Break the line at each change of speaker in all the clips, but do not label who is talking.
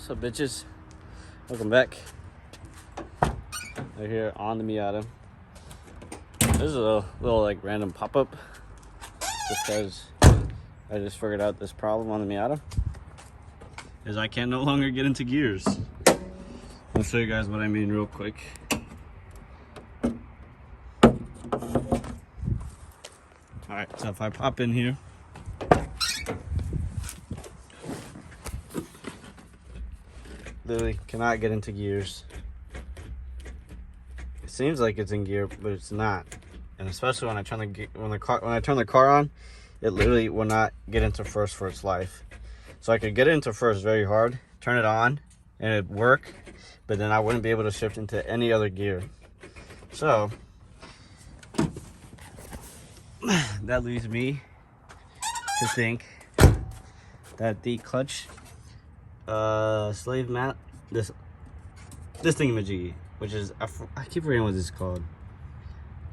What's up, bitches? Welcome back. We're here on the Miata. This is a little like random pop-up just because I just figured out this problem on the Miata is I can no longer get into gears. I'll show you guys what I mean real quick. Alright, so if I pop in here, literally cannot get into gears. It seems like it's in gear, but it's not. And especially when I turn the car on, it literally will not get into first for its life. So I could get it into first very hard, turn it on, and it'd work, but then I wouldn't be able to shift into any other gear. So that leaves me to think that the clutch slave mat, this thingamajiggy, which is I keep forgetting what this is called.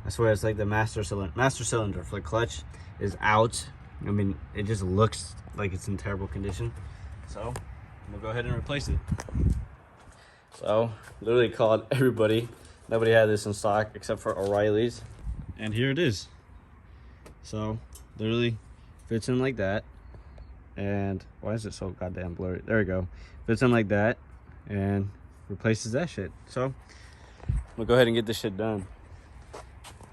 I swear it's like the master cylinder for the clutch is out. I mean, it just looks like it's in terrible condition. So I'm gonna go ahead and replace it. So literally called everybody. Nobody had this in stock except for O'Reilly's, and here it is. So literally fits in like that. And why is it so goddamn blurry? There we go. Fits in like that and replaces that shit. So we'll go ahead and get this shit done.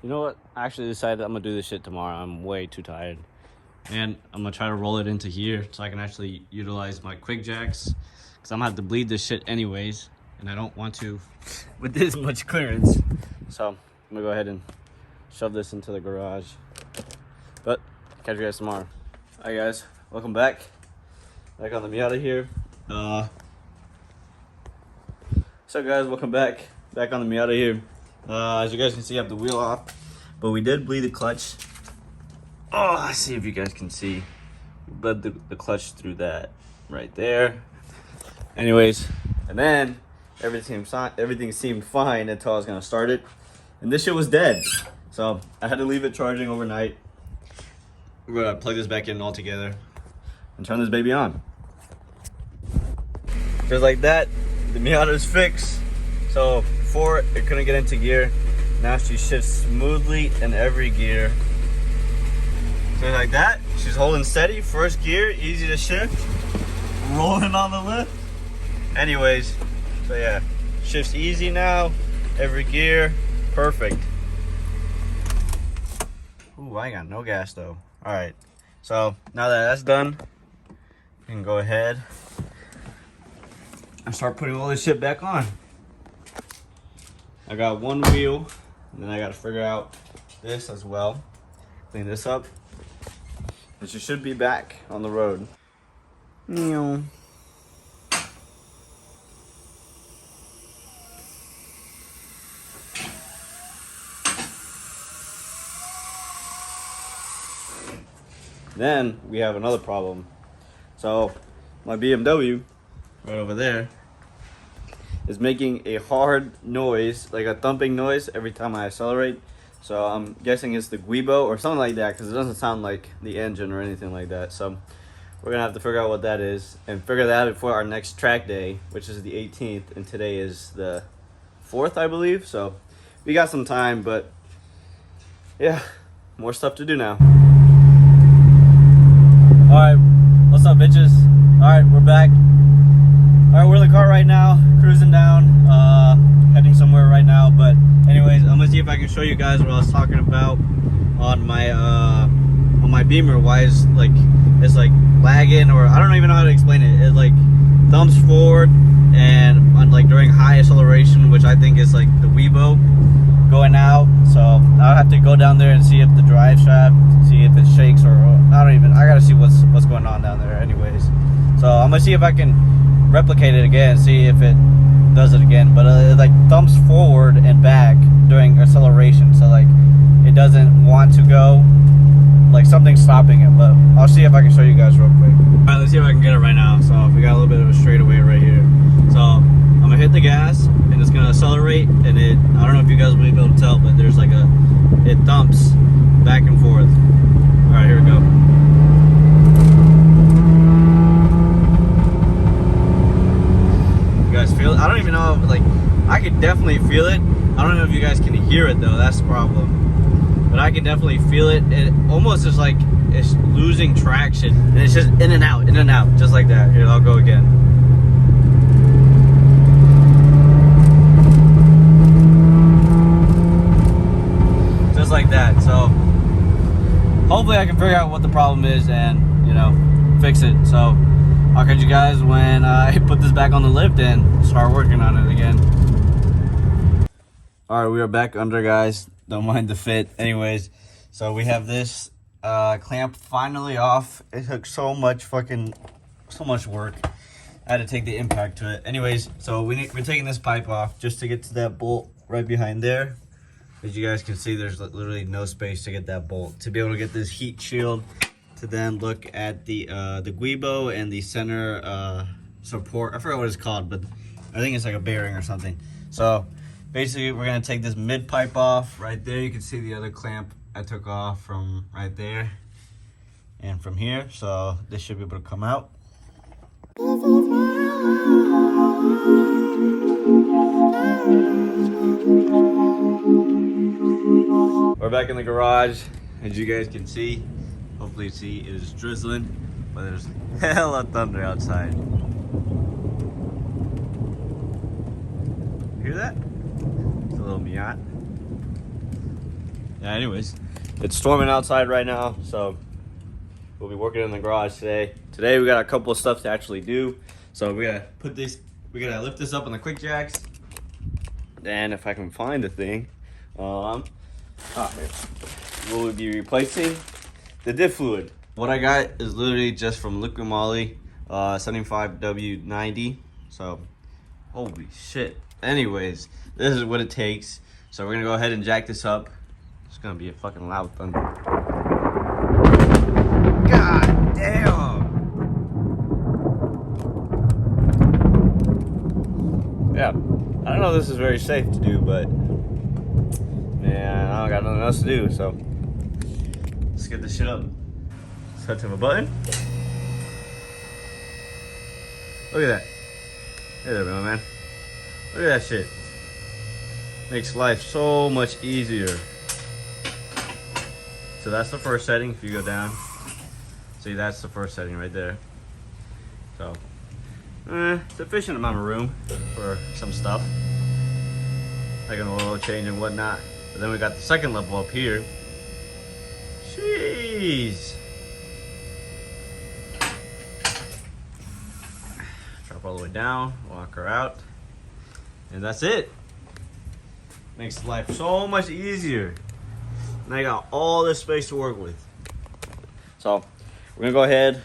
You know what? I actually decided I'm gonna do this shit tomorrow. I'm way too tired. And I'm gonna try to roll it into here so I can actually utilize my quick jacks, because I'm gonna have to bleed this shit anyways, and I don't want to with this much clearance. So I'm gonna go ahead and shove this into the garage. But catch you guys tomorrow. Alright guys, welcome back on the Miata here. So guys, welcome back on the Miata here. As you guys can see, I have the wheel off, but we did bleed the clutch. Oh, let's see if you guys can see. We bled the clutch through that right there. Anyways, and then everything seemed fine until I was gonna start it, and this shit was dead. So I had to leave it charging overnight. We're gonna plug this back in all together and turn this baby on. Just like that, the Miata is fixed. So before it couldn't get into gear, now she shifts smoothly in every gear. So like that, she's holding steady, first gear, easy to shift, rolling on the lift. Anyways, so yeah, shifts easy now, every gear, perfect. Ooh, I ain't got no gas though. All right, so now that that's done, we can go ahead and start putting all this shit back on. I got one wheel, and then I got to figure out this as well. Clean this up, and she should be back on the road. Then we have another problem. So my BMW right over there is making a hard noise, like a thumping noise every time I accelerate. So I'm guessing it's the guibo or something like that, because it doesn't sound like the engine or anything like that. So we're gonna have to figure out what that is and figure that out before our next track day, which is the 18th, and today is the 4th, I believe. So we got some time, but yeah, more stuff to do now. Alright, what's up, bitches? Alright, we're back. Alright, we're in the car right now, cruising down, heading somewhere right now. But anyways, I'm gonna see if I can show you guys what I was talking about on my Bimmer. Why it's like lagging, or I don't even know how to explain it. It like thumps forward, and on like during high acceleration, which I think is like the Weibo going out. So I'll have to go down there and see if the drive shaft, see if it shakes, or I gotta see what's going on down there anyways. So I'm gonna see if I can replicate it again, see if it does it again. But it like thumps forward and back during acceleration, so like it doesn't want to go, like something's stopping it. But I'll see if I can show you guys real quick. Alright, let's see if I can get it right now. So we got a little bit of a straightaway right here. So I'm gonna hit the gas and it's gonna accelerate, and I don't know if you guys will be able to tell, but there's like it thumps back and forth. Alright, here we go. definitely feel it. I don't know if you guys can hear it though, that's the problem. But I can definitely feel it. It almost is like it's losing traction. And it's just in and out, just like that. Here, I'll go again. Just like that. So hopefully I can figure out what the problem is and, you know, fix it. So I'll catch you guys when I put this back on the lift and start working on it again. All right, we are back under, guys. Don't mind the fit. Anyways, so we have this clamp finally off. It took so much work. I had to take the impact to it. Anyways, so we're taking this pipe off just to get to that bolt right behind there. As you guys can see, there's literally no space to get that bolt. To be able to get this heat shield, to then look at the guibo and the center support. I forgot what it's called, but I think it's like a bearing or something. So basically, we're gonna take this mid pipe off. Right there, you can see the other clamp I took off from right there and from here. So this should be able to come out. We're back in the garage, as you guys can see. Hopefully you see it is drizzling, but there's hella thunder outside. Hear that? It's a little Miata. Yeah, anyways, it's storming outside right now, so we'll be working in the garage today. Today we got a couple of stuff to actually do. So we gotta lift this up on the quick jacks. Then if I can find the thing, we'll be replacing the diff fluid. What I got is literally just from Liquid Moly 75W90. So holy shit. Anyways, this is what it takes. So we're gonna go ahead and jack this up. It's gonna be a fucking loud thunder. God damn. Yeah, I don't know if this is very safe to do, but man, I don't got nothing else to do, so let's get this shit up. Touch of a button. Look at that. Hey there, man. Look at that shit. Makes life so much easier. So that's the first setting. If you go down, see, that's the first setting right there. So sufficient amount of room for some stuff, like an oil change and whatnot. But then we got the second level up here. Jeez. Drop all the way down, walk her out, and that's it. Makes life so much easier. And I got all this space to work with. So we're gonna go ahead,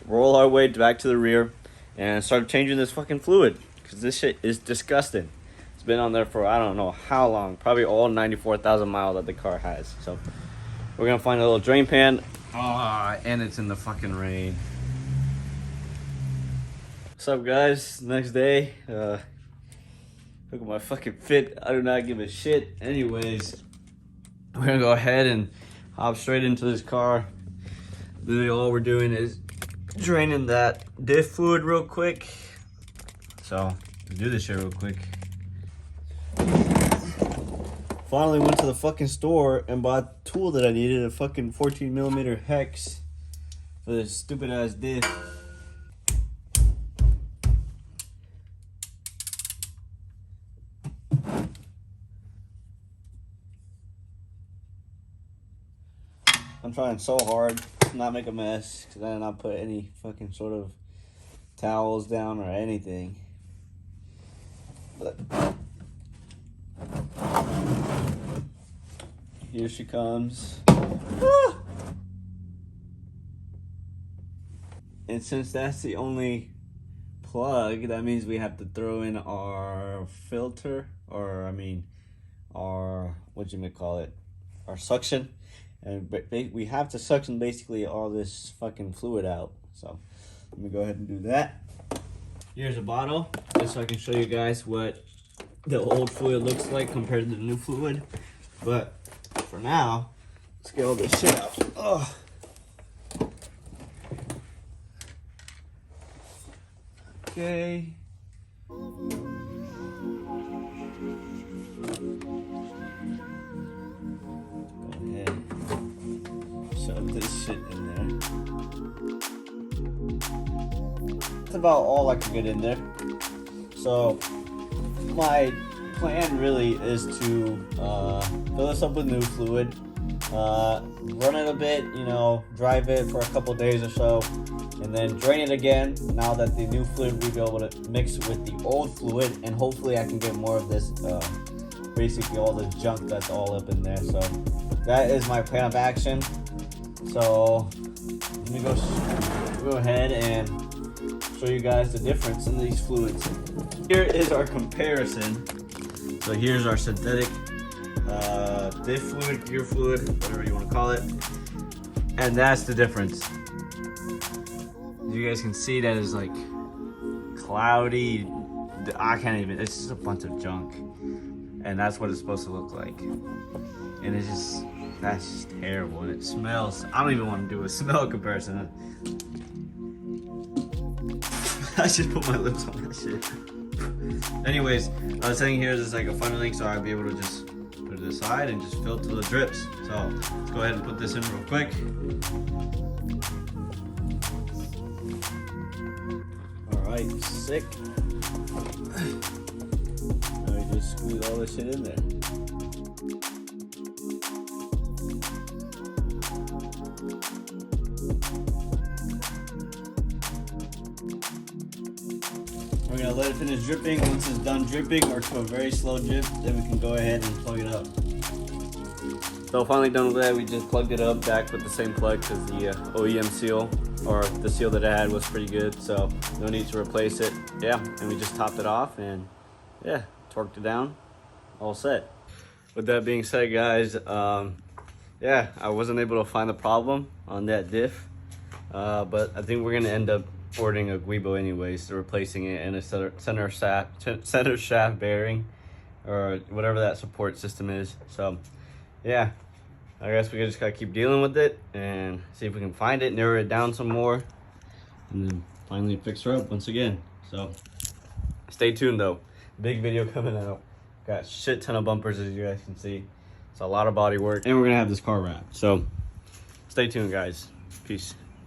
roll our way back to the rear, and start changing this fucking fluid, because this shit is disgusting. It's been on there for I don't know how long, probably all 94,000 miles that the car has. So we're gonna find a little drain pan. And it's in the fucking rain. What's up, guys? Next day. Look at my fucking fit. I do not give a shit. Anyways, we're gonna go ahead and hop straight into this car. Literally all we're doing is draining that diff fluid real quick. So let's do this shit real quick. Finally went to the fucking store and bought the tool that I needed, a fucking 14mm hex for this stupid ass diff. I'm trying so hard to not make a mess, because I did not put any fucking sort of towels down or anything. But here she comes. Ah! And since that's the only plug, that means we have to throw in our filter, or I mean our, what you may call it, our suction. And we have to suction basically all this fucking fluid out. So let me go ahead and do that. Here's a bottle, just so I can show you guys what the old fluid looks like compared to the new fluid. But for now, let's get all this shit out. Ugh. Okay. it in there. That's about all I can get in there. So my plan really is to fill this up with new fluid, run it a bit, you know, drive it for a couple days or so, and then drain it again. Now that the new fluid will be able to mix with the old fluid, and hopefully I can get more of this, basically all the junk that's all up in there. So that is my plan of action. So let me go ahead and show you guys the difference in these fluids. Here is our comparison. So here's our synthetic diff fluid, gear fluid, whatever you want to call it, and that's the difference. You guys can see that is like cloudy. I can't even. It's just a bunch of junk, and that's what it's supposed to look like. And it's just, that's just terrible, and it smells. I don't even want to do a smell comparison. I should put my lips on that shit. Anyways, what I was saying here is it's like a funneling, so I'll be able to just put it aside and just fill it till it drips. So let's go ahead and put this in real quick. All right, sick. Now we just squeeze all this shit in there. We're gonna let it finish dripping. Once it's done dripping, or to a very slow drip, then we can go ahead and plug it up. So finally done with that, we just plugged it up back with the same plug because the OEM seal, or the seal that I had, was pretty good, so no need to replace it. Yeah, and we just topped it off and yeah, torqued it down, all set. With that being said, guys, yeah, I wasn't able to find the problem on that diff, but I think we're gonna end up ordering a guibo anyways, so replacing it in a center shaft bearing, or whatever that support system is. So yeah, I guess we just gotta keep dealing with it and see if we can find it, narrow it down some more, and then finally fix her up once again. So stay tuned though, big video coming out. Got a shit ton of bumpers, as you guys can see. It's a lot of body work, and we're gonna have this car wrapped. So stay tuned, guys. Peace.